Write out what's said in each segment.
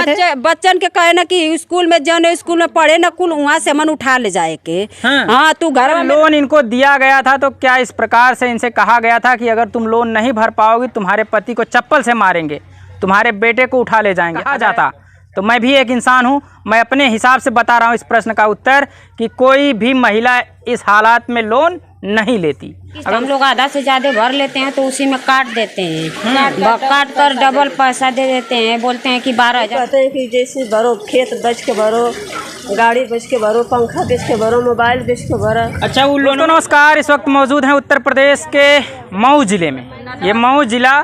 थे? बच्चन के कहे ना कि स्कूल में जो स्कूल में पढ़े ना कुल वहाँ से मन उठा ले जाए के। हाँ तू घर में लोन इनको दिया गया था तो क्या इस प्रकार से इनसे कहा गया था कि अगर तुम लोन नहीं भर पाओगी तुम्हारे पति को चप्पल से मारेंगे, तुम्हारे बेटे को उठा ले जाएंगे? कहा जाता। तो मैं भी एक इंसान हूँ, मैं अपने हिसाब से बता रहा हूँ इस प्रश्न का उत्तर कि कोई भी महिला इस हालात में लोन नहीं लेती। हम लोग आधा से ज्यादा भर लेते हैं तो उसी में काट देते हैं, काट कर डबल पैसा दे देते हैं, बोलते हैं कि 12,000। कहते हैं कि जैसे भरो, खेत बेच के भरो, गाड़ी बेच के भरो, पंखा बेच के भरो, मोबाइल बेच के भरो। अच्छा वो लोग। नमस्कार, इस वक्त मौजूद हैं उत्तर प्रदेश के मऊ जिले में। ये मऊ जिला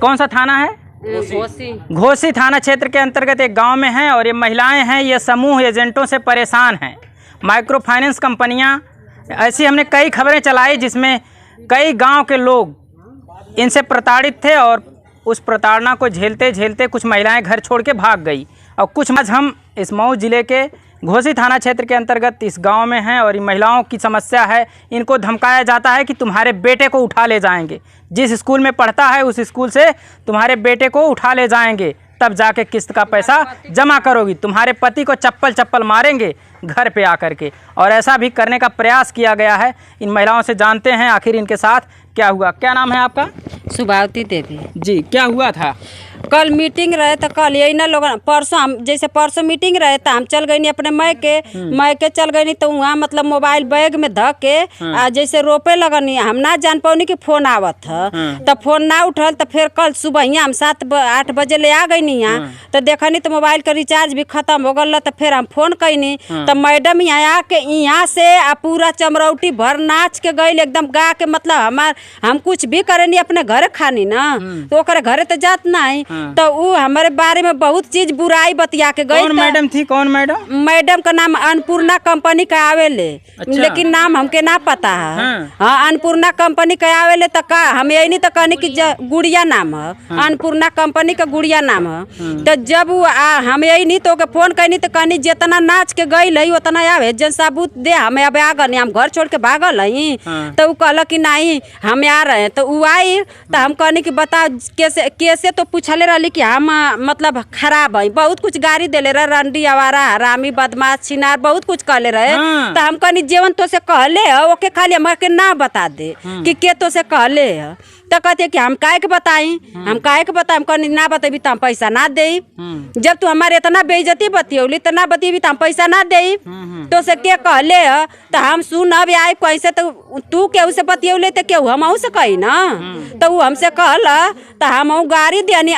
कौन सा थाना है? घोसी थाना क्षेत्र के अंतर्गत एक गांव में है और ये महिलाएं हैं, ये समूह एजेंटों से परेशान हैं। माइक्रो फाइनेंस कंपनियां, ऐसी हमने कई खबरें चलाई जिसमें कई गांव के लोग इनसे प्रताड़ित थे और उस प्रताड़ना को झेलते झेलते कुछ महिलाएं घर छोड़ के भाग गई और कुछ। आज हम इस मऊ जिले के घोसी थाना क्षेत्र के अंतर्गत इस गांव में हैं और इन महिलाओं की समस्या है। इनको धमकाया जाता है कि तुम्हारे बेटे को उठा ले जाएंगे, जिस स्कूल में पढ़ता है उस स्कूल से तुम्हारे बेटे को उठा ले जाएंगे, तब जाके किस्त का पैसा जमा करोगी, तुम्हारे पति को चप्पल मारेंगे घर पे आकर के। और ऐसा भी करने का प्रयास किया गया है। इन महिलाओं से जानते हैं आखिर इनके साथ क्या हुआ। क्या नाम है आपका? सुभावती देवी जी। क्या हुआ था? कल मीटिंग रहे तो कल यही ना लोग परसों हम जैसे परसों मीटिंग रहे तो हम चल गई नहीं अपने मैके चल गई नहीं तो वहाँ मतलब मोबाइल बैग में धऽ के जैसे रोपे लगनी हम ना जान पानी कि फोन आवत है तो फोन ना उठल तो फिर कल सुबह हम 7-8 बजे ले आ गई नहीं यहाँ तो देखनी तो मोबाइल का रिचार्ज भी खत्म हो गल तो फिर हम फोन कैनी तो मैडम यहाँ आके यहाँ से पूरा चमरौटी भर नाच के गई एकदम गा के मतलब हम कुछ भी करे नहीं अपने घर खानी ना तो घरे तो जात नहीं तो वो हमारे बारे में बहुत चीज बुराई बतिया के गई। कौन मैडम थी? कौन मैडम? मैडम का नाम अन्नपूर्णा कंपनी का आवेले। अच्छा। लेकिन नाम हमके ना पता है। हाँ अन्नपूर्णा कंपनी का आवेले तो का हम यही नहीं तो कहनी कि गुड़िया नाम है। अन्नपूर्णा कंपनी का गुड़िया नाम है। तो जब वो हम यही नहीं तो फोन कहनी तो कहनी जितना नाच के गई रही उतना आवे जन सबूत दे हमें अब आ गए हम घर छोड़ के भागल रही तो वो कहल कि नहीं हम आ रहे हैं तो वो आई तो हम कहनी कि बता कैसे तो पूछले रही कि हम मतलब खराब है बहुत कुछ गाड़ी देले रहे रंडी आवारा हरामी बदमाश छिनार बहुत कुछ कहले रहे। तो हम कहनी जीवन तो से कहले ओके खाली हमारे ना बता दे कि के तो से कहले है तो कहते कि हम काहे के बताई हम कहनी ना बतेबी तो हम पैसा ना दे। जब तू हमारे इतना बेइज्जती बतियौली तो ना बतेबी तो हम पैसा ना दे तो से के कहले है तो हम सुन अब आए कैसे तो तू केहू से बतियौले तो केहू हम से कही ना तो वो हमसे कहल तो हम गाड़ी देनी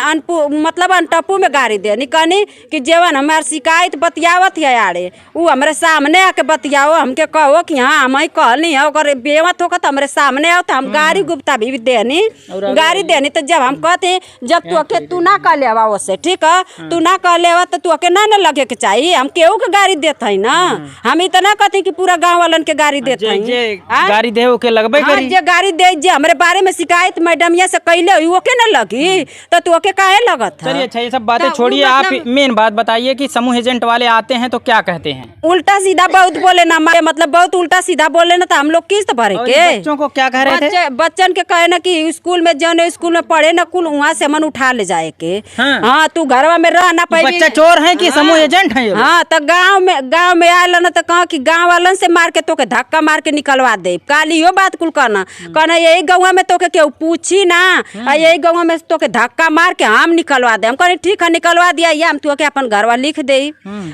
मतलब अनटप्पू में गाड़ी देनी कहनी कि जेवन हमार शिकायत बतियावत है यारे वो हमारे सामने आके बतियाओ हमके कहो कि हाँ हम कहनी है अगर बेवत होगा तो हमारे सामने आओ तो हम गाड़ी गुप्ता भी देनी गाड़ी देनी तो जब हम कहते जब तू ना कह लेवा उससे ठीक है तू ना कह लेवा तो तू ना लगे के चाहिए हम केहू के गाड़ी देते है ना हम इतना कहते कि पूरा गाँव वालन के गाड़ी देते हैं गाड़ी दे के लगबे करी जे गाड़ी दे जे हमारे बारे में शिकायत मैडम ये से कहले ओके ना लगी तो तू ओके काहे लगत है। चलिए अच्छा ये सब बातें छोड़िए आप मेन बात बताइए कि समूह एजेंट वाले आते हैं तो क्या कहते हैं? उल्टा सीधा बहुत बोले ना मतलब बहुत उल्टा सीधा बोले ना तो हम लोग किस्त भरे के। बच्चों को क्या कह रहे थे? बच्चन के कहे ना कि स्कूल में जो स्कूल में पढ़े ना कुल वहाँ से मन उठा ले जाए के। हाँ तू घर में रह ना पाई। बच्चा चोर है कि समूह एजेंट है? हाँ तो गाँव में आयल ना तो कहा कि गाँव वालन से मार के तो के धक्का मार के निकलवा दे काली यो बात कुल कहना यही गाँव में तो के केहू पूछी ना यही गाँव में तो के धक्का मार के हम निकलवा दे। हम कहनी ठीक है निकलवा दिया ये हम तू के अपन घरवा लिख दे।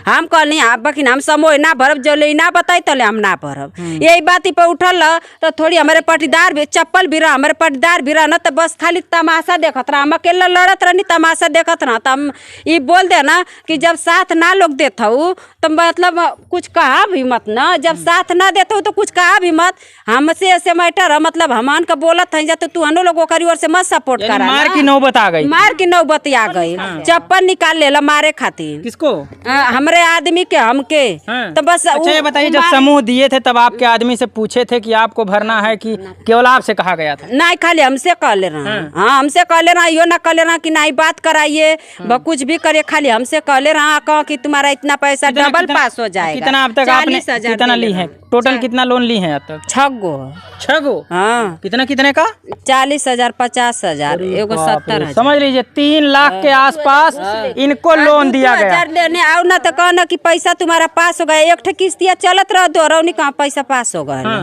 हम कहनी बकिन हम समोह ना भरब जो ना बताई तले हम ना भरब। यही बात पे उठल तो थोड़ी हमारे पटीदार भी चप्पल भी रहा हमारे पटीदार भी रहा ना तो बस खाली तमाशा देखत रहा हम अकेला लड़त रहनी तमाशा देखत रहा तो हम ये बोल दे ना कि जब साथ ना लोग देत हो तो मतलब कुछ कहा भी मत ना जब साथ ना देते हो तो कुछ कहा भी मत हमसे ऐसे मैटर है मतलब हमान का बोलत है तो तू हम लोग ओकरी ओर से मत सपोर्ट करा। मार की नौबत आ गई। मार की नौबत आ गई। चप्पल निकाल ले मारे खातिर। किसको? हमारे आदमी के हमके। तो बस अच्छा ये बताइए जब समूह दिए थे तब आपके आदमी से पूछे थे कि आपको भरना है कि केवल आपसे कहा गया था? नहीं खाली हम हमसे कह ले रहा है। हाँ हमसे कह ले रहा, यो ना कह ले रहा कि नहीं बात कराइए कुछ भी करे, खाली हमसे कह ले रहा कहो कि तुम्हारा इतना पैसा डबल पास हो जाएगा। कितना अब तक आपने कितना ली है? टोटल कितना लोन ली है अब तक? 6 गो। 6 गो? हाँ। कितने का? 40,000 50,000 एगो 70,000। समझ लीजिए 3 लाख के आसपास इनको लोन दिया गया। लेने आओ ना तो कहना कि पैसा तुम्हारा पास हो गया, एक ठे किस्तिया चलत रह दो रौनी कहाँ पैसा पास हो गया।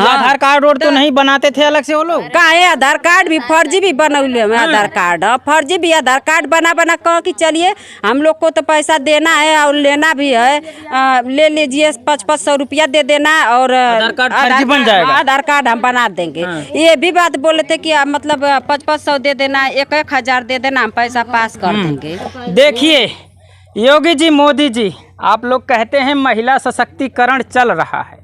आधार कार्ड और तो नहीं बनाते थे अलग से वो लोग? काहे आधार कार्ड भी फर्जी भी बनौले हैं। आधार कार्ड फर्जी भी आधार कार्ड बना कहो कि चलिए हम लोग को तो पैसा देना है और लेना भी है, ले लीजिए 500 रुपया दे देना और आधार कार्ड फर्जी बन जाएगा। आधार कार्ड हम बना देंगे। ये भी बात बोले थे कि मतलब 500 दे देना, 1,000 दे देना, हम पैसा पास कर देंगे। देखिए योगी जी, मोदी जी, आप लोग कहते हैं महिला सशक्तिकरण चल रहा है,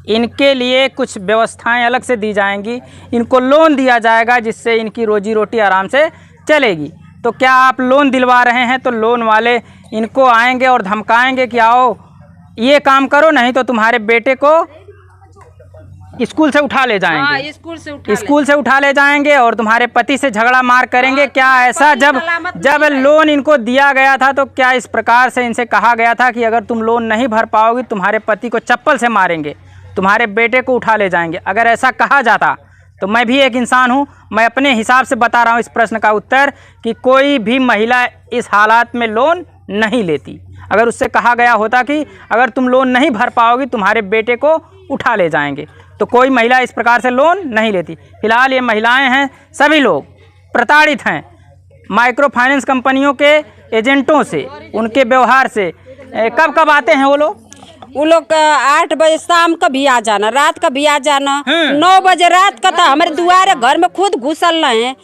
इनके लिए कुछ व्यवस्थाएं अलग से दी जाएंगी, इनको लोन दिया जाएगा जिससे इनकी रोजी रोटी आराम से चलेगी। तो क्या आप लोन दिलवा रहे हैं तो लोन वाले इनको आएंगे और धमकाएंगे कि आओ ये काम करो, नहीं तो तुम्हारे बेटे को स्कूल से उठा ले जाएंगे। हाँ, स्कूल से उठा ले जाएंगे और तुम्हारे पति से झगड़ा मार करेंगे। क्या ऐसा जब लोन इनको दिया गया था तो क्या इस प्रकार से इनसे कहा गया था कि अगर तुम लोन नहीं भर पाओगी तुम्हारे पति को चप्पल से मारेंगे, तुम्हारे बेटे को उठा ले जाएंगे? अगर ऐसा कहा जाता तो मैं भी एक इंसान हूं, मैं अपने हिसाब से बता रहा हूं इस प्रश्न का उत्तर कि कोई भी महिला इस हालात में लोन नहीं लेती। अगर उससे कहा गया होता कि अगर तुम लोन नहीं भर पाओगी तुम्हारे बेटे को उठा ले जाएंगे, तो कोई महिला इस प्रकार से लोन नहीं लेती। फिलहाल ये महिलाएं हैं, सभी लोग प्रताड़ित हैं माइक्रो फाइनेंस कंपनियों के एजेंटों से, उनके व्यवहार से। कब कब आते हैं वो लोग? 8 बजे शाम का भी आ जाना, रात का भी आ जाना। 9 बजे रात का तो हमारे दुआरे घर में खुद घुसल रहे हैं।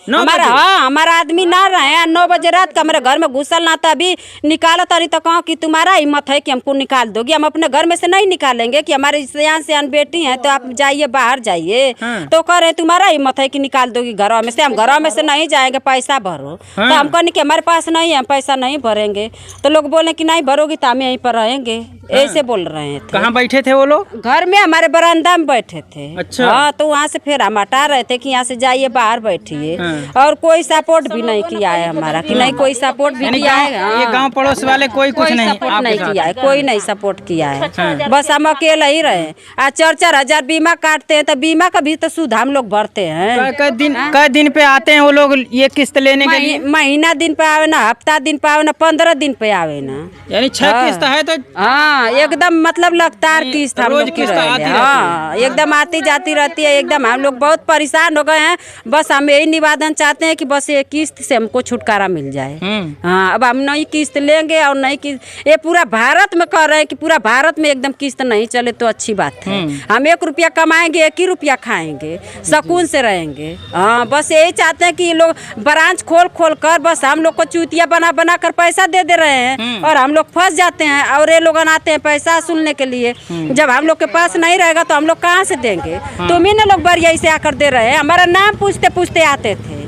हमारा आदमी ना रहे, 9 बजे रात का हमारे घर में घुसल ना था। अभी निकाला तारी तो कहा कि तुम्हारा हिम्मत है कि हमको निकाल दोगी, हम अपने घर में से नहीं निकालेंगे कि हमारे सियान बेटी हैं तो आप जाइए बाहर जाइए। तो कह रहे तुम्हारा हिम्मत है कि निकाल दोगी घरों में से, हम घरों में से नहीं जाएंगे, पैसा भरो। तो हम कहने कि हमारे पास नहीं है, हम पैसा नहीं भरेंगे। तो लोग बोले कि नहीं भरोगी तो हम यहीं पर रहेंगे, ऐसे बोल रहे थे। कहाँ बैठे थे वो लोग? घर में, हमारे बरामदा में बैठे थे। अच्छा। हाँ, तो वहाँ से फिर हम हटा रहे थे कि यहाँ से जाइए बाहर बैठिए। और कोई सपोर्ट भी नहीं किया है हमारा, कि नहीं कोई सपोर्ट भी किया है। ये गांव पड़ोस वाले कोई कुछ नहीं सपोर्ट नहीं किया है, कोई नहीं सपोर्ट किया है। बस हम अकेले ही रहे। 4-4 हजार बीमा काटते हैं तो बीमा का भी तो सूद हम लोग भरते हैं। कई दिन पे आते हैं वो लोग ये किस्त लेने के लिए? महीना दिन पे आवे ना, हफ्ता दिन पे आवे ना, 15 दिन पे आवे ना। यानी 6 किस्त है तो? हाँ, एकदम मतलब लगातार किस्त हम लोग की रहती है। हाँ, एकदम आती जाती रहती है। एकदम हम लोग बहुत परेशान हो गए हैं। बस हम यही निवेदन चाहते हैं कि बस ये किस्त से हमको छुटकारा मिल जाए। हाँ, अब हम नई किस्त लेंगे और नई किस्त, ये पूरा भारत में कह रहे हैं कि पूरा भारत में एकदम किस्त नहीं चले तो अच्छी बात है। हम 1 रुपया कमाएंगे, 1 ही रुपया खाएंगे, सुकून से रहेंगे। हाँ, बस यही चाहते हैं कि ये लोग ब्रांच खोल कर बस हम लोग को चूतिया बना कर पैसा दे रहे हैं और हम लोग फंस जाते हैं। और ये लोग आते हैं पैसा सुनने के लिए, जब हम लोग के पास नहीं रहेगा तो हम लोग कहाँ से देंगे? तुम ही ने लोग बरिया से आकर दे रहे हैं। हमारा नाम पूछते पूछते आते थे।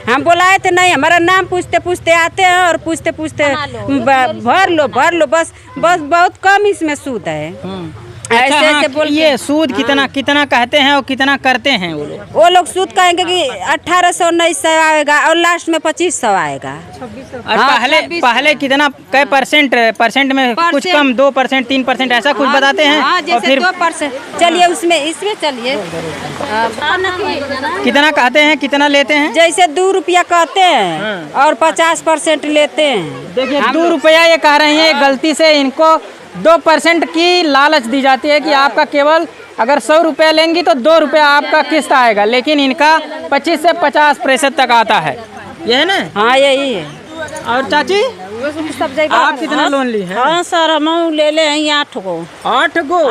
हम बुलाए थे नहीं, हमारा नाम पूछते पूछते आते हैं और पूछते पूछते भर लो बस बहुत कम इसमें सूद है। अच्छा, ऐसे बोल ये सूद कितना कहते हैं और कितना करते हैं वो लोग सूद कहेंगे कि 1800-1900 आएगा और लास्ट में 2500 आएगा। और पहले कितना कै परसेंट में कुछ कम 2%, 3% ऐसा कुछ बताते हैं। और फिर 2%। चलिए इसमें चलिए कितना कहते हैं, कितना लेते हैं? जैसे 2 रुपया कहते हैं और 50% लेते हैं। देखिए 2 रुपया ये कह रहे हैं, गलती से इनको 2% की लालच दी जाती है कि आपका केवल अगर 100 रुपया लेंगी तो 2 रुपया आपका किस्त आएगा, लेकिन इनका 25 से 50% तक आता है। ये है ना? हाँ, यही है। और चाची आप कितना लोन ली है? हाँ सर, हम ले हैं 8 गो। 8 गो?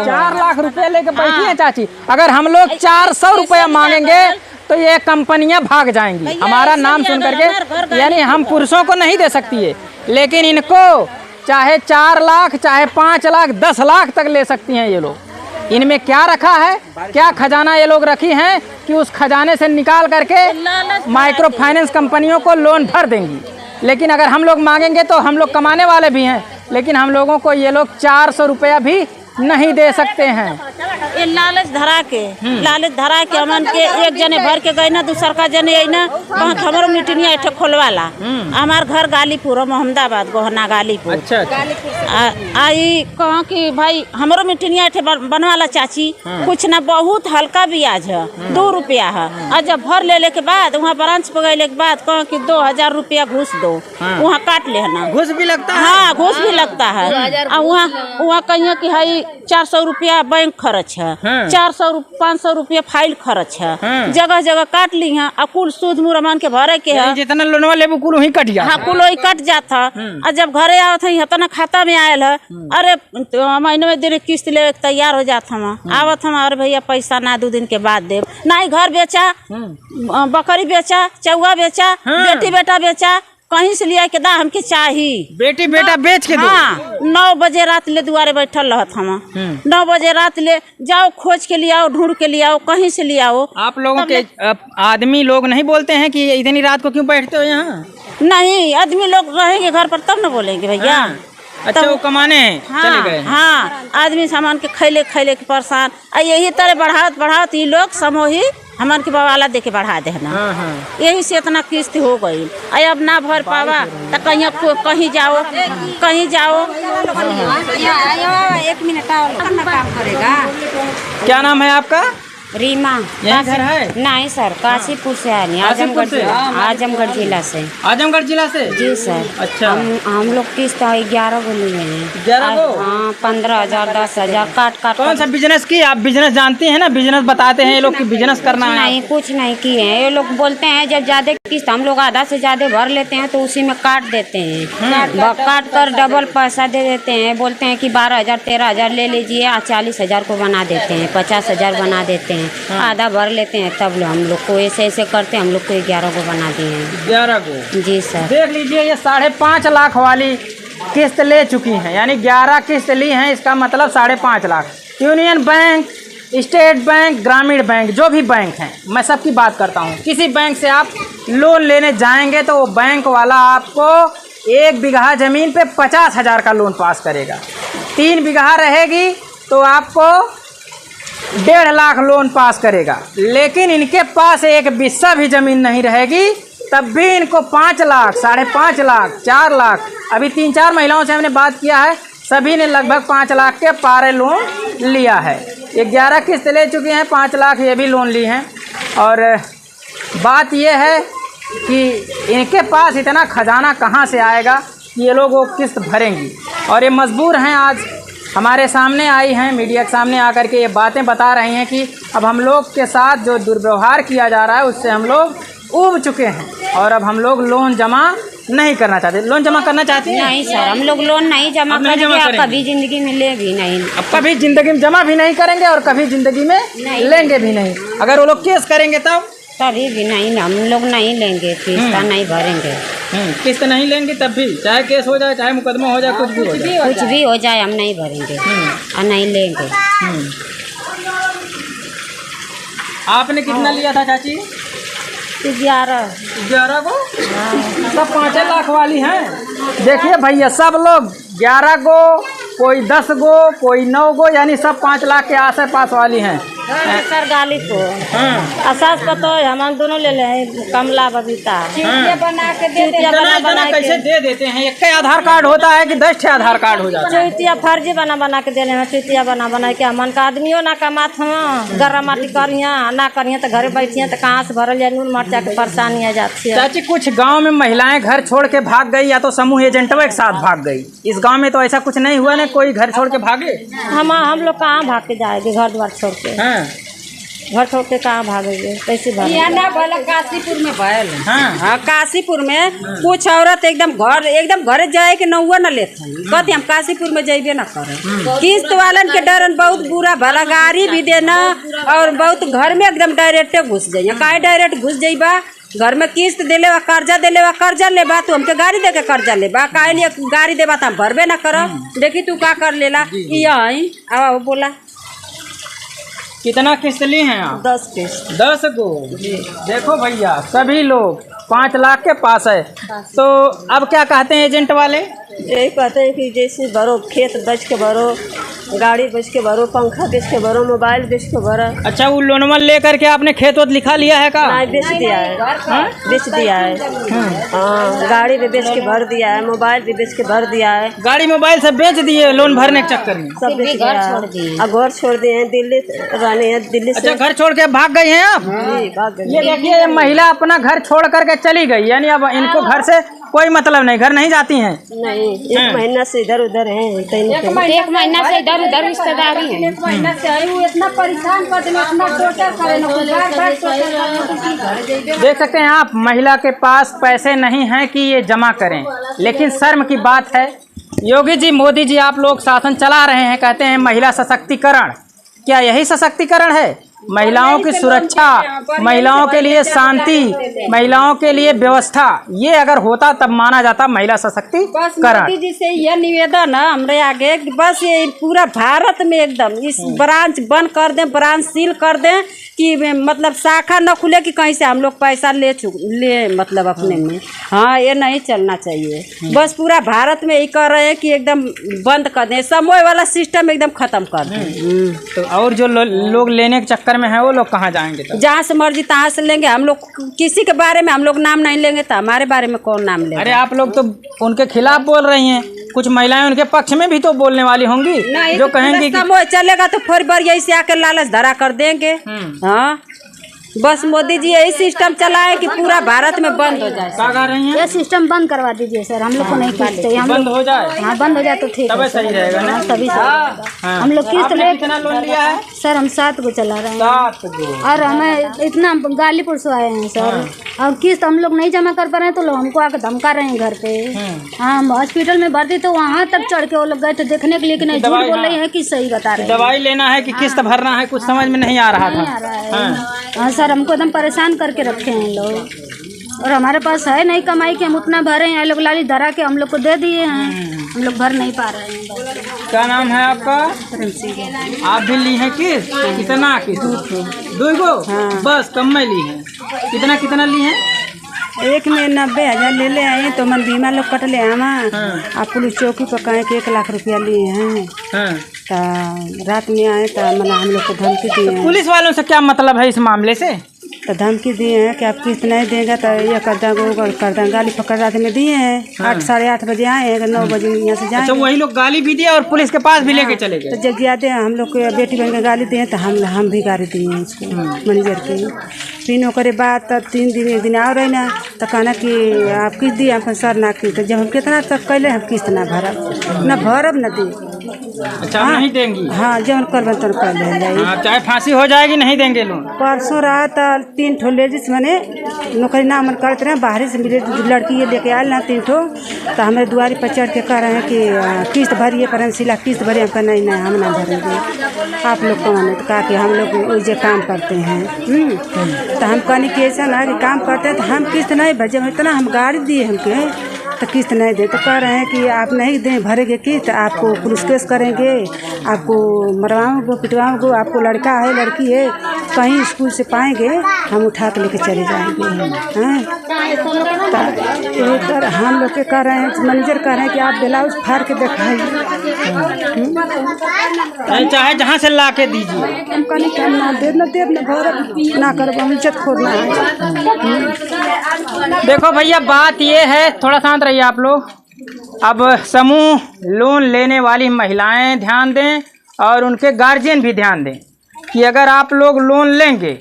4 लाख रुपए लेके बैठी है चाची। अगर हम लोग 400 रुपया मांगेंगे तो ये कंपनियां भाग जाएंगी हमारा नाम सुन करके। यानी हम पुरुषों को नहीं दे सकती है, लेकिन इनको चाहे 4 लाख, चाहे 5 लाख, 10 लाख तक ले सकती हैं ये लोग। इनमें क्या रखा है, क्या खजाना ये लोग रखी हैं कि उस खजाने से निकाल करके माइक्रो फाइनेंस कंपनियों को लोन भर देंगी। लेकिन अगर हम लोग मांगेंगे तो हम लोग कमाने वाले भी हैं, लेकिन हम लोगों को ये लोग 400 रुपया भी नहीं दे सकते हैं। ये लालच धरा के हमन के एक जने भर के गए ना, दूसर का जने आई ना कहत हमरो मीटिंगिया एठे खोलवाला। हमार घर गालीपुर मोहम्मदाबाद गोहना गालीपुर। अच्छा। आई कह कि भाई हमरो मीटिंगिया एठे बनवाला चाची, कुछ ना बहुत हल्का ब्याज है, 2 रुपया है। और जब भर ले के बाद वहाँ ब्रांच पे गए के बाद कह कि 2000 रुपया घूस दो, वहाँ काट लेना। घूस भी लगता है? हाँ, घूस भी लगता है। वहाँ कहिए कि भाई 400 रुपया बैंक खर्च है, 500 रुपया फाइल खर्च है, जगह जगह काट ली है। और कुल सूद मुरमान के भरे के है, जितना लोनवा लेबू कुल वही कट जाता। हाँ, कुल वही कट जाता। और जब घरे आवत है इतना खाता में आयल है, अरे महीने में दिन किस्त ले तैयार हो जाता हम आवत हम, अरे भैया पैसा ना 2 दिन के बाद देव। ना ही घर बेचा, बकरी बेचा, चौवा बेचा, बेटी बेटा बेचा, कहीं से लिया के दा हमके चाहिए। बेटी बेटा बेच के दो। हाँ, 9 बजे रात ले दुआरे बैठल रहत हम। 9 बजे रात ले जाओ, खोज के लिए आओ, ढूंढ के लिए आओ, कहीं से ले आओ। आप लोगों के आदमी लोग नहीं बोलते हैं कि इतनी रात को क्यों बैठते हो यहाँ? नहीं, आदमी लोग रहेंगे घर पर तब न बोलेंगे भैया। अच्छा, वो कमाने चले गए। हाँ, आदमी सामान के खैले के परेशान। यही तरह बढ़ावत ये लोग समूहिक हमारे के बवाला दे के बढ़ा देना। यही से इतना किस्त हो गई। अब ना भर पावा तो कहीं जाओ। 1 मिनट काम करेगा। क्या नाम है आपका? रीमा। यही घर है? नहीं सर, काशीपुर से आए नहीं, आजमगढ़ जिला से। आजमगढ़ जिला से? जी सर। अच्छा। हम लोग किस्त 11 गो लिए हैं। 11 गो? हाँ, 15,000 10,000 काट। कौन सा बिजनेस की? आप बिजनेस जानती हैं ना, बिजनेस बताते हैं ये लोग कि बिजनेस करना है। नहीं, कुछ नहीं किए हैं। ये लोग बोलते हैं जब ज्यादा किस्त हम लोग आधा से ज्यादा भर लेते हैं तो उसी में काट देते हैं। काट कर डबल पैसा दे देते हैं। बोलते हैं कि 12,000 13,000 ले लीजिए, 40,000 को बना देते हैं, 50,000 बना देते हैं। आधा भर लेते हैं, तब हम लोग को ऐसे करते हैं। हम लोग को 11 को बना दिए हैं। 11 को? जी सर। देख लीजिए, ये 5.5 लाख वाली किस्त ले चुकी हैं, यानी 11 किस्त ली हैं। इसका मतलब 5.5 lakh. Union bank, state bank, ग्रामीण बैंक, जो भी बैंक हैं, मैं सबकी बात करता हूँ। किसी बैंक से आप लोन लेने जाएंगे तो वो बैंक वाला आपको 1 बीघा ज़मीन पे 50,000 का लोन पास करेगा। 3 बीघा रहेगी तो आपको 1.5 लाख लोन पास करेगा। लेकिन इनके पास 1 बिस्सा भी ज़मीन नहीं रहेगी, तब भी इनको 5 लाख, 5.5 लाख, 4 लाख, अभी 3-4 महिलाओं से हमने बात किया है, सभी ने लगभग 5 लाख के पारे लोन लिया है। ये 11 किस्त ले चुके हैं, 5 लाख ये भी लोन ली हैं। और बात ये है कि इनके पास इतना खजाना कहाँ से आएगा कि ये लोग वो किस्त भरेंगी। और ये मजबूर हैं, आज हमारे सामने आई हैं, मीडिया के सामने आकर के ये बातें बता रही हैं कि अब हम लोग के साथ जो दुर्व्यवहार किया जा रहा है उससे हम लोग ऊब चुके हैं और अब हम लोग लोन जमा नहीं करना चाहते। लोन जमा करना चाहते हैं? नहीं सर, हम लोग लोन नहीं जमा करेंगे, कभी जिंदगी में ले भी नहीं। अब कभी जिंदगी में जमा भी नहीं करेंगे और कभी जिंदगी में लेंगे भी नहीं। अगर वो लोग केस करेंगे तभी भी नहीं, हम लोग नहीं लेंगे, किस्त नहीं भरेंगे। किस्त नहीं लेंगे तब भी, चाहे केस हो जाए, चाहे मुकदमा हो जाए, कुछ भी हो जाए, हम नहीं भरेंगे और नहीं लेंगे। आपने कितना लिया था चाची? 11 को? सब 5 लाख वाली हैं। देखिए भैया, सब लोग 11 गो, कोई 10 गो, कोई 9 गो, यानी सब 5 लाख के आस पास वाली हैं। सर गालीपुर असास पतो हम दोनों ले ले, कमला बबीता बना के कैसे दे देते हैं? एक आधार कार्ड होता है कि 10 आधार कार्ड हो जाता है? चुतिया फर्जी बना के दे रहे हैं। चुतिया बना के हमन का आदमियों ना कमात हम, गर्रा माटी करिया ना करिए तो घरे बैठिए तो कहाँ से भरल जाए, नून मरचा के परेशानी आ जाती है। चाची, कुछ गांव में महिलाएं घर छोड़ के भाग गई या तो समूह एजेंटों के साथ भाग गई। इस गांव में तो ऐसा कुछ नहीं हुआ ना, कोई घर छोड़ के भागे? हम लोग कहाँ भाग के जाएंगे? घर द्वार छोड़ के, घर छोड़ के कहाँ भागेंगे? कैसे भागेंगे? काशीपुर में भयल। हाँ, काशीपुर में कुछ औरत एकदम घरे जाए के नौवा न लेते हैं, कहते हम काशीपुर में जाइबे न करे। किस्त वालन के डरन बहुत बुरा भला गाड़ी भी देना और बहुत घर में एकदम डायरेक्टे घुस जाइए। काहे डायरेक्ट घुस जाइबा? घर में किस्त दे लेवा, कर्जा लेबा, तू हमके गाड़ी दे के कर्जा लेबा, काहे लिए गाड़ी देबा तो हम भरबे न करब। देखी तू का कर लेला। यही अब बोला कितना किस्त ली हैं आप? 10 किस्त। 10 गो? देखो भैया, सभी लोग 5 लाख के पास है। तो अब क्या कहते हैं एजेंट वाले? यही कहते हैं कि जैसे भरो, खेत बेच के भरो, गाड़ी बेच के भरो, पंखा बेच के भरो, मोबाइल बेच के भरो। अच्छा, वो लोनवा लेकर के आपने खेत वोत लिखा लिया है का? नहीं, बेच दिया है। बेच दिया है। हाँ, गाड़ी भी बेच के भर दिया है, मोबाइल भी बेच के भर दिया है। गाड़ी मोबाइल सब बेच दिए लोन भरने के चक्कर में? सब बेच दिया है। घर छोड़ दिए हैं, दिल्ली रहने हैं, दिल्ली से। अच्छा, घर छोड़ के भाग गई हैं आप? जी, भाग गई। ये देखिए, ये महिला अपना घर छोड़ करके चली गई, यानी अब इनको घर से कोई मतलब नहीं, घर नहीं जाती हैं? नहीं, एक महीना से इधर उधर है। एक महीना से इधर उधर रिश्तेदारी है। एक महीना से आई हूँ, इतना परेशान कर देना, इतना टोर्चर करे ना, देख सकते हैं आप, महिला के पास पैसे नहीं हैं कि ये जमा करें, लेकिन शर्म की बात है। योगी जी, मोदी जी, आप लोग शासन चला रहे हैं, कहते हैं महिला सशक्तिकरण। क्या यही सशक्तिकरण है? महिलाओं की सुरक्षा, महिलाओं के लिए शांति, महिलाओं के लिए व्यवस्था, ये अगर होता तब माना जाता महिला सशक्तिकरण। मोदी जी से यह निवेदन है हमरे आगे कि बस ये पूरा भारत में एकदम इस ब्रांच बंद कर दें, ब्रांच सील कर दें कि मतलब शाखा न खुले कि कहीं से हम लोग पैसा ले मतलब अपने में। हाँ, ये नहीं चलना चाहिए। बस पूरा भारत में ये कर रहे हैं कि एकदम बंद कर दें, समूह वाला सिस्टम एकदम खत्म कर दें। तो और जो लोग लेने के चक्कर में है वो लोग कहाँ जाएंगे? जहाँ से मर्जी तहाँ से लेंगे। हम लोग किसी के बारे में हम लोग नाम नहीं लेंगे तो हमारे बारे में कौन नाम लेगा? अरे आप लोग तो उनके खिलाफ बोल रही हैं, कुछ महिलाएं उनके पक्ष में भी तो बोलने वाली होंगी, जो कहेंगी कि चलेगा तो फिर बार यही से आकर लालच धरा कर देंगे। हाँ, बस मोदी जी यही सिस्टम चलाए कि पूरा भारत में बंद हो जाए। क्या कर रही हैं? ये सिस्टम बंद करवा दीजिए सर, हम लोग को नहीं किस्त चाहिए। बंद हो जाए? हाँ, बंद हो जाए तो ठीक तभी है सही रहेगा ना? तभी सही। हम लोग किस्त आपने ले, कितना लोन लिया है? सर हम 7 को चला रहे हैं 7 गो। और हमें इतना गालीपुर से आए हैं सर। और किस्त हम लोग नहीं जमा कर पा रहे हैं तो लोग हमको आकर धमका रहे हैं घर पे। हाँ, हम हॉस्पिटल में भर्ती तो वहाँ तक चढ़ के वो लोग गए थे देखने के लिए कि नहीं, झूठ बोल रही है कि सही बता रहे हैं। दवाई लेना है कि किस्त भरना है, कुछ समझ में नहीं आ रहा नहीं था। आ रहा है। हाँ सर, हमको एकदम परेशान करके रखे हैं लोग, और हमारे पास है नहीं कमाई कि हम उतना भरे हैं। लोग लाली धरा के हम लोग को दे दिए हैं, हम लोग भर नहीं पा रहे हैं। क्या नाम है आपका? आप भी ली हैं किस्त? कितना किस्त? 2 गो? बस कम में ली है। कितना कितना ली है? एक में 90,000 ले ले आए तो मन बीमा लोग कट ले आमा। आप पुलिस चौकी पर कहें कि 1 लाख रुपया लिए हैं। तो रात में आए तो मतलब हम लोग को धमकी दिए। पुलिस वालों से क्या मतलब है इस मामले से? तो धमकी दिए हैं कि आप किस्त नहीं देंगे तो ये कर गाली पकड़ रात में दिए हैं। 8 साढ़े 8 बजे आए हैं तो 9 बजे यहाँ से जाए। अच्छा, वही लोग गाली भी दिए और पुलिस के पास भी लेके चले गए? तो जब ज्यादा हम लोग को बेटी बहन के गाली दिए तो हम भी गाली दिए हैं इसको मैनेजर के। फिर ओकरे बाद तब 3 दिन 1 दिन आ रहे ना तो कहना कि आप किस्त दिए, हम सर ना किस्त। जब हम कितना तक कैले हम किस्त ना भरब न दी। अच्छा, नहीं देंगी? हाँ, जब कर तो कर ले चाहे फांसी हो जाएगी, नहीं देंगे लोन। परसों रात 3 ठो लेडीज मैंने नौकरी ना मन करते रहे, बाहर से मेरे लड़की ये लेके आए ना 3 ठो। तो हमें दुआरी पर चढ़ के कह रहे हैं कि किस्त भरिए, परमशिला किस्त भरिए। हमका नहीं हम ना भरेंगे, आप लोग को मैंने तो कहा कि हम लोग जो काम करते हैं। तो हम कहने की ऐसा ना कि काम करते हैं तो हम किस्त नहीं भर, जब इतना हम गाड़ी दिए हमके तो किस्त नहीं दे। तो कह रहे हैं कि आप नहीं दें भरेंगे किस्त, आपको पुलिस केस करेंगे, आपको मरवाओगे पिटवाओगे, आपको लड़का है लड़की है कहीं स्कूल से पाएंगे हम उठा के लेके चले जाएंगे। तो हम लोग के कह रहे हैं, मैनेजर कह रहे हैं कि आप ब्लाउज फाड़ के दिखाइए, चाहे जहाँ से ला के दीजिए। हम कहने कि हम ना दे न भरब ना करब, हम इज्जत खोदना है। देखो भैया, बात ये है, थोड़ा शांत रहिए आप लोग। अब समूह लोन लेने वाली महिलाएं ध्यान दें और उनके गार्जियन भी ध्यान दें कि अगर आप लोग लोन लेंगे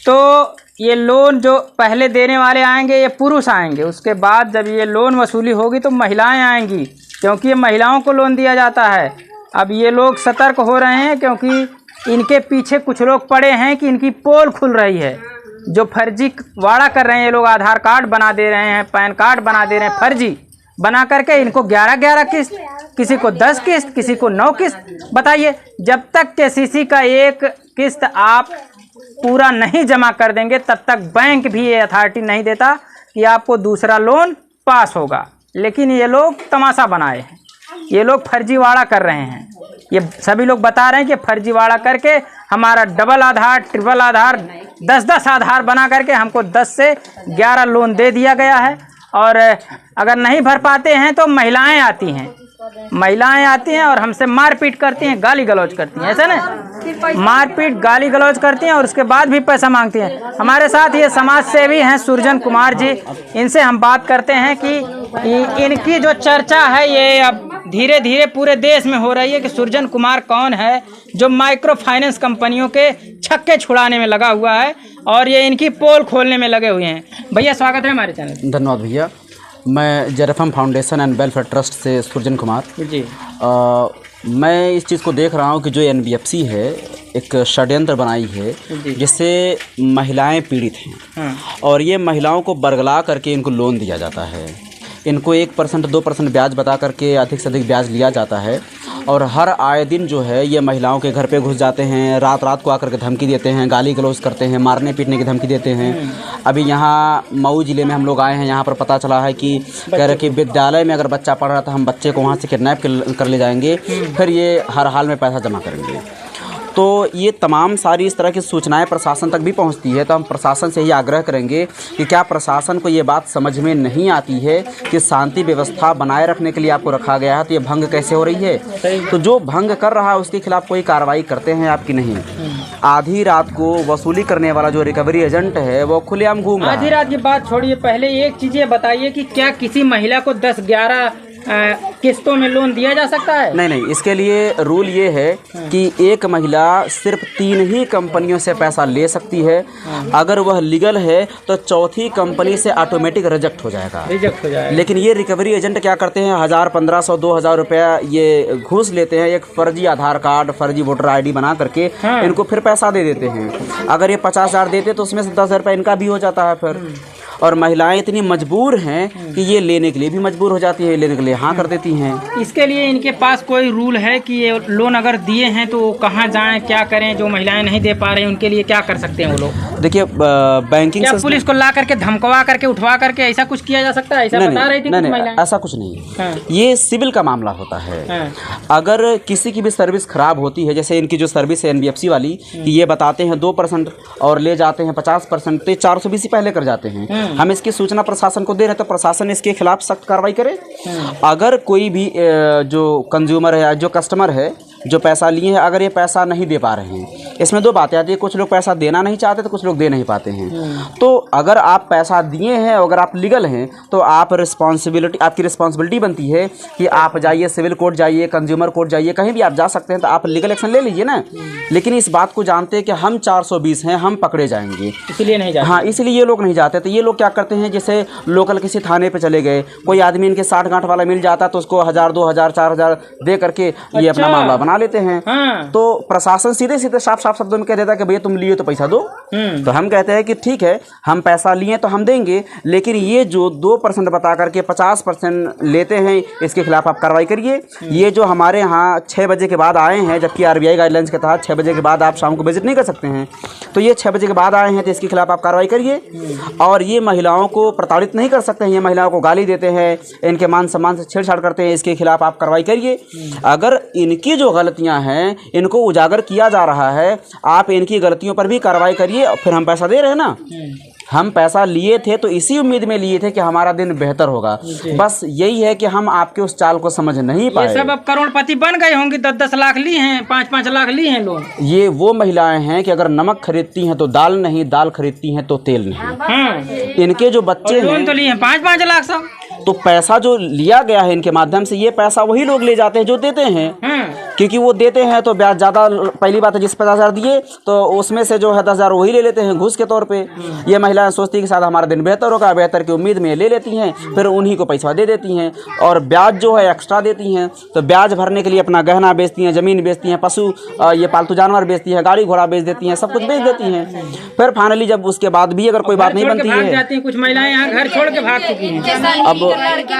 तो ये लोन जो पहले देने वाले आएंगे ये पुरुष आएंगे, उसके बाद जब ये लोन वसूली होगी तो महिलाएं आएंगी, क्योंकि ये महिलाओं को लोन दिया जाता है। अब ये लोग सतर्क हो रहे हैं क्योंकि इनके पीछे कुछ लोग पड़े हैं कि इनकी पोल खुल रही है। जो फर्जी वाड़ा कर रहे हैं ये लोग, आधार कार्ड बना दे रहे हैं, पैन कार्ड बना दे रहे हैं, फर्जी बना करके इनको 11-11 किस्त, किसी को 10 किस्त, किसी को 9 किस्त। बताइए, जब तक केसीसी का 1 किस्त आप पूरा नहीं जमा कर देंगे तब तक बैंक भी ये अथॉरिटी नहीं देता कि आपको दूसरा लोन पास होगा। लेकिन ये लोग तमाशा बनाए हैं, ये लोग फर्जीवाड़ा कर रहे हैं। ये सभी लोग बता रहे हैं कि फर्जीवाड़ा करके हमारा डबल आधार, ट्रिपल आधार, 10-10 आधार बना करके हमको 10 से 11 लोन दे दिया गया है। और अगर नहीं भर पाते हैं तो महिलाएं आती हैं महिलाएं आती हैं और हमसे मारपीट करती हैं, गाली गलौज करती हैं, ऐसा ना, मारपीट गाली गलौज करती हैं और उसके बाद भी पैसा मांगती हैं। हमारे साथ ये समाज सेवी हैं सुरजन कुमार जी, इनसे हम बात करते हैं कि इनकी जो चर्चा है ये अब धीरे धीरे पूरे देश में हो रही है कि सुरजन कुमार कौन है जो माइक्रो फाइनेंस कंपनियों के छक्के छुड़ाने में लगा हुआ है और ये इनकी पोल खोलने में लगे हुए हैं। भैया स्वागत है हमारे चैनल। धन्यवाद भैया। मैं जेरेफम फाउंडेशन एंड वेलफेयर ट्रस्ट से सुरजन कुमार जी। मैं इस चीज़ को देख रहा हूँ कि जो NBFC है एक षड्यंत्र बनाई है जिससे महिलाएं पीड़ित हैं और ये महिलाओं को बरगला करके इनको लोन दिया जाता है। इनको 1% 2% ब्याज बता करके अधिक से अधिक ब्याज लिया जाता है और हर आए दिन जो है ये महिलाओं के घर पे घुस जाते हैं, रात रात को आकर के धमकी देते हैं, गाली गलौज करते हैं, मारने पीटने की धमकी देते हैं। अभी यहाँ मऊ ज़िले में हम लोग आए हैं, यहाँ पर पता चला है कि कह रहे कि विद्यालय में अगर बच्चा पढ़ रहा था हम बच्चे को वहाँ से किडनैप कर ले जाएंगे, फिर ये हर हाल में पैसा जमा करेंगे। तो ये तमाम सारी इस तरह की सूचनाएं प्रशासन तक भी पहुंचती है। तो हम प्रशासन से ही आग्रह करेंगे कि क्या प्रशासन को ये बात समझ में नहीं आती है कि शांति व्यवस्था बनाए रखने के लिए आपको रखा गया है, तो ये भंग कैसे हो रही है। तो जो भंग कर रहा है उसके खिलाफ कोई कार्रवाई करते हैं आपकी नहीं। आधी रात को वसूली करने वाला जो रिकवरी एजेंट है वो खुलेआम घूम रहा है। आधी रात की बात छोड़िए, पहले एक चीज़ ये बताइए कि क्या किसी महिला को 10-11 किस्तों में लोन दिया जा सकता है? नहीं, इसके लिए रूल ये है कि एक महिला सिर्फ 3 ही कंपनियों से पैसा ले सकती है। अगर वह लीगल है तो चौथी कंपनी से ऑटोमेटिक रिजेक्ट हो जाएगा। लेकिन ये रिकवरी एजेंट क्या करते हैं, 1000, 1500, 2000 रुपया ये घूस लेते हैं, एक फर्जी आधार कार्ड, फर्जी वोटर ID बना करके इनको फिर पैसा दे देते हैं। अगर ये 50,000 देते तो उसमें से 10,000 रुपये इनका भी हो जाता है फिर। और महिलाएं इतनी मजबूर हैं कि ये लेने के लिए भी मजबूर हो जाती है, लेने के लिए हाँ कर देती हैं। इसके लिए इनके पास कोई रूल है कि ये लोन अगर दिए हैं तो कहाँ जाएं, क्या करें? जो महिलाएं नहीं दे पा रही हैं उनके लिए क्या कर सकते हैं वो लोग? देखिए बैंकिंग क्या पुलिस को ला करके धमकवा करके उठवा करके ऐसा कुछ किया जा सकता है? ऐसा बता रही थी कुछ महिलाएं। ऐसा कुछ नहीं, ये सिविल का मामला होता है। अगर किसी की भी सर्विस खराब होती है, जैसे इनकी जो सर्विस है NBFC वाली, कि ये बताते हैं 2% और ले जाते हैं 50%, तो 420 ही पहले कर जाते हैं। हम इसकी सूचना प्रशासन को दे रहे हैं तो प्रशासन इसके खिलाफ सख्त कार्रवाई करे। अगर कोई भी जो कंज्यूमर है, जो कस्टमर है, जो पैसा लिए हैं, अगर ये पैसा नहीं दे पा रहे हैं, इसमें 2 बातें आती है। कुछ लोग पैसा देना नहीं चाहते तो कुछ लोग दे नहीं पाते हैं। तो अगर आप पैसा दिए हैं, अगर आप लीगल हैं, तो आप आपकी रिस्पॉन्सिबिलिटी बनती है कि आप जाइए सिविल कोर्ट जाइए, कंज्यूमर कोर्ट जाइए, कहीं भी आप जा सकते हैं, तो आप लीगल एक्शन ले लीजिए ना। लेकिन इस बात को जानते हैं कि हम 420 हैं, हम पकड़े जाएंगे, इसलिए नहीं जाते। हाँ, इसलिए ये लोग नहीं जाते। तो ये लोग क्या करते हैं, जैसे लोकल किसी थाने पे चले गए, कोई आदमी इनके 60 गांठ वाला मिल जाता तो उसको 1000, 2000, 4000 दे करके ये अपना मामला बना लेते हैं। तो प्रशासन सीधे सीधे साफ साफ शब्दों में कह देता है कि भैया तुम लिए तो पैसा दो। तो हम कहते हैं कि ठीक है, हम पैसा लिए तो हम देंगे, लेकिन ये जो 2% बता करके 50% लेते हैं, इसके खिलाफ आप कार्रवाई करिए। ये जो हमारे यहाँ 6 बजे के बाद आए हैं, जबकि RBI गाइडलाइंस के तहत 6 बजे के बाद आप शाम को विजिट नहीं कर सकते हैं, तो ये 6 बजे के बाद आए हैं, तो इसके खिलाफ आप कार्रवाई करिए। और ये महिलाओं को प्रताड़ित नहीं कर सकते हैं, ये महिलाओं को गाली देते हैं, इनके मान सम्मान से छेड़छाड़ करते हैं, इसके खिलाफ आप कार्रवाई करिए। अगर इनकी जो गलतियां हैं इनको उजागर किया जा रहा है, आप इनकी गलतियों पर भी कार्रवाई करिए। फिर हम पैसा दे रहे हैं ना, हम पैसा लिए थे तो इसी उम्मीद में लिए थे कि हमारा दिन बेहतर होगा। बस यही है कि हम आपके उस चाल को समझ नहीं पाए। ये सब अब करोड़पति बन गए होंगे, 10-10 लाख ली हैं, 5-5 लाख ली हैं लोग। ये वो महिलाएं हैं कि अगर नमक खरीदती हैं तो दाल नहीं, दाल खरीदती हैं तो तेल नहीं। इनके जो बच्चे लोन तो लिए हैं 5-5 लाख सब, तो पैसा जो लिया गया है इनके माध्यम से, ये पैसा वही लोग ले जाते हैं जो देते हैं। क्योंकि वो देते हैं तो ब्याज ज़्यादा, पहली बात है जिस 50,000 दिए तो उसमें से जो है 10,000 वही ले लेते हैं घूस के तौर पे। ये महिलाएं सोचती हैं कि शायद हमारा दिन बेहतर होगा, बेहतर की उम्मीद में ले लेती हैं, फिर उन्हीं को पैसा दे देती हैं और ब्याज जो है एक्स्ट्रा देती हैं। तो ब्याज भरने के लिए अपना गहना बेचती हैं, ज़मीन बेचती हैं, पशु ये पालतू जानवर बेचती हैं, गाड़ी घोड़ा बेच देती हैं, सब कुछ बेच देती हैं। फिर फाइनली जब उसके बाद भी अगर कोई बात नहीं बनती है, कुछ महिलाएं यहाँ घर छोड़ के भाग चुकी हैं। अब घर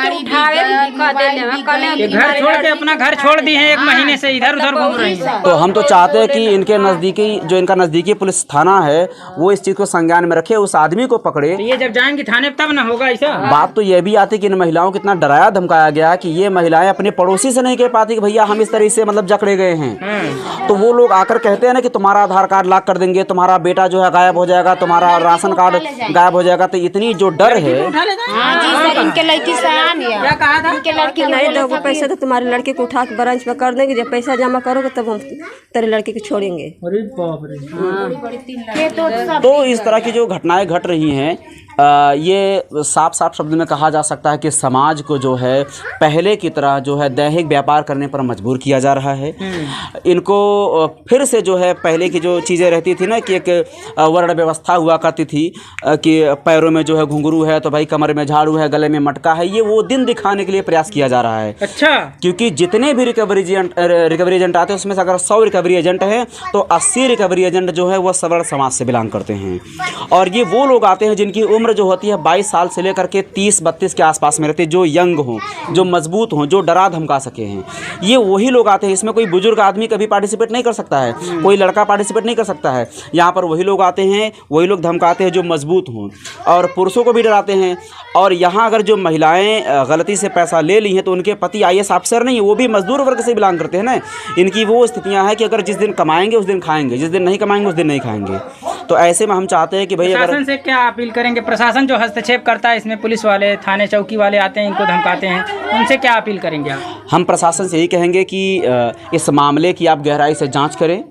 छोड़ के अपना घर छोड़ दी हैं 1 महीने से से इधर उधर घूम रही हैं। तो हम तो चाहते हैं कि इनके नज़दीकी जो इनका नज़दीकी पुलिस थाना है वो इस चीज़ को संज्ञान में रखे, उस आदमी को पकड़े। तो ये जब जाएंगे थाने तब ना होगा ऐसा। बात तो ये भी आती है कि इन महिलाओं को इतना डराया धमकाया गया कि ये महिलाएं अपने पड़ोसी से नहीं कह पाती कि भैया हम इस तरह से मतलब जकड़े गए हैं। तो वो लोग आकर कहते हैं ना कि तुम्हारा आधार कार्ड लॉक कर देंगे, तुम्हारा बेटा जो है गायब हो जाएगा, तुम्हारा राशन कार्ड गायब हो जाएगा। तो इतनी जो डर है, इनके लड़की क्या कहा था? इनके लड़की नहीं दोगे पैसा तो तुम्हारे लड़के को उठा के ब्रांच में कर देंगे, जब पैसा जमा करोगे तब हम तेरे लड़के को छोड़ेंगे। अरे बाप रे। तो इस तरह की जो घटनाएं घट रही हैं, ये साफ साफ शब्द में कहा जा सकता है कि समाज को जो है पहले की तरह जो है दैहिक व्यापार करने पर मजबूर किया जा रहा है। इनको फिर से जो है पहले की जो चीज़ें रहती थी ना कि एक वर्ण व्यवस्था हुआ करती थी कि पैरों में जो है घुंघरू है तो भाई कमर में झाड़ू है, गले में मटका है, ये वो दिन दिखाने के लिए प्रयास किया जा रहा है। अच्छा। क्योंकि जितने भी रिकवरी एजेंट आते हैं उसमें से अगर 100 रिकवरी एजेंट हैं तो 80 रिकवरी एजेंट जो है वो सवर्ण समाज से बिलोंग करते हैं। और ये वो लोग आते हैं जिनकी उम्र जो होती है 22 साल से लेकर के 30-32 के आसपास में रहते हैं, जो यंग हों, जो मजबूत हों, जो डरा धमका सके हैं। ये वही लोग आते हैं। इसमें कोई बुजुर्ग आदमी कभी पार्टिसिपेट नहीं कर सकता है, कोई लड़का पार्टिसिपेट नहीं कर सकता है। यहाँ पर वही लोग आते हैं, वही लोग धमकाते हैं जो मजबूत हों, और पुरुषों को भी डराते हैं। और यहाँ अगर जो महिलाएं गलती से पैसा ले ली हैं तो उनके पति IAS अफसर नहीं है, वो भी मजदूर वर्ग से बिलोंग करते हैं ना। इनकी वो स्थितियाँ हैं कि अगर जिस दिन कमाएंगे उस दिन खाएंगे, जिस दिन नहीं कमाएंगे उस दिन नहीं खाएंगे। तो ऐसे में हम चाहते हैं कि भाई प्रशासन से क्या अपील करेंगे? प्रशासन जो हस्तक्षेप करता है इसमें, पुलिस वाले, थाने चौकी वाले आते हैं, इनको धमकाते हैं, उनसे क्या अपील करेंगे आप? हम प्रशासन से यही कहेंगे कि इस मामले की आप गहराई से जांच करें,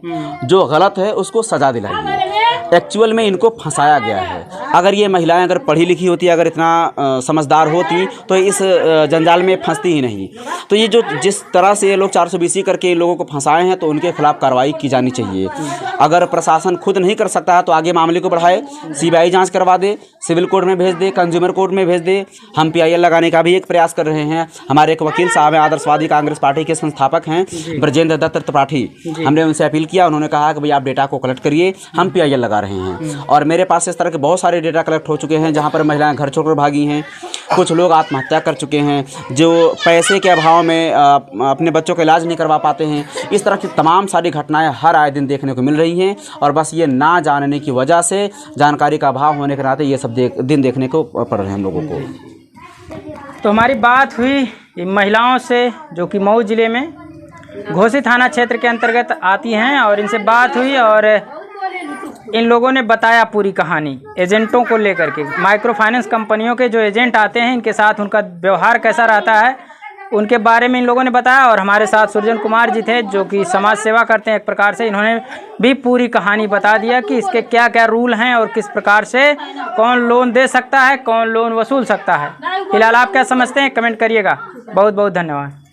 जो गलत है उसको सज़ा दिलाइए। एक्चुअल में इनको फंसाया गया है। अगर ये महिलाएं अगर पढ़ी लिखी होती, अगर इतना समझदार होती तो इस जंजाल में फंसती ही नहीं। तो ये जो जिस तरह से ये लोग 420 करके इन लोगों को फंसाए हैं तो उनके खिलाफ कार्रवाई की जानी चाहिए। अगर प्रशासन खुद नहीं कर सकता है तो आगे मामले को बढ़ाए, CBI जांच करवा दे, सिविल कोर्ट में भेज दे, कंज्यूमर कोर्ट में भेज दे। हम PIL लगाने का भी एक प्रयास कर रहे हैं। हमारे एक वकील साहब हैं, आदर्शवादी कांग्रेस पार्टी के संस्थापक हैं, ब्रजेंद्र दत्त त्रिपाठी। हमने उनसे अपील किया, उन्होंने कहा कि भाई आप डेटा को कलेक्ट करिए, हम PIL लगा रहे हैं। और मेरे पास इस तरह के बहुत सारे डेटा कलेक्ट हो चुके हैं जहाँ पर महिलाएं घर छोड़कर भागी हैं, कुछ लोग आत्महत्या कर चुके हैं, जो पैसे के अभाव में अपने बच्चों का इलाज नहीं करवा पाते हैं। इस तरह की तमाम सारी घटनाएं हर आए दिन देखने को मिल रही हैं। और बस ये ना जानने की वजह से, जानकारी का अभाव होने के नाते ये सब दिन देखने को पड़ रहे हैं हम लोगों को। तो हमारी बात हुई महिलाओं से जो कि मऊ जिले में घोसी थाना क्षेत्र के अंतर्गत आती हैं, और इनसे बात हुई और इन लोगों ने बताया पूरी कहानी एजेंटों को लेकर के। माइक्रो फाइनेंस कंपनियों के जो एजेंट आते हैं, इनके साथ उनका व्यवहार कैसा रहता है, उनके बारे में इन लोगों ने बताया। और हमारे साथ सुरजन कुमार जी थे जो कि समाज सेवा करते हैं एक प्रकार से, इन्होंने भी पूरी कहानी बता दिया कि इसके क्या क्या रूल हैं और किस प्रकार से कौन लोन दे सकता है, कौन लोन वसूल सकता है। फिलहाल आप क्या समझते हैं, कमेंट करिएगा। बहुत बहुत धन्यवाद।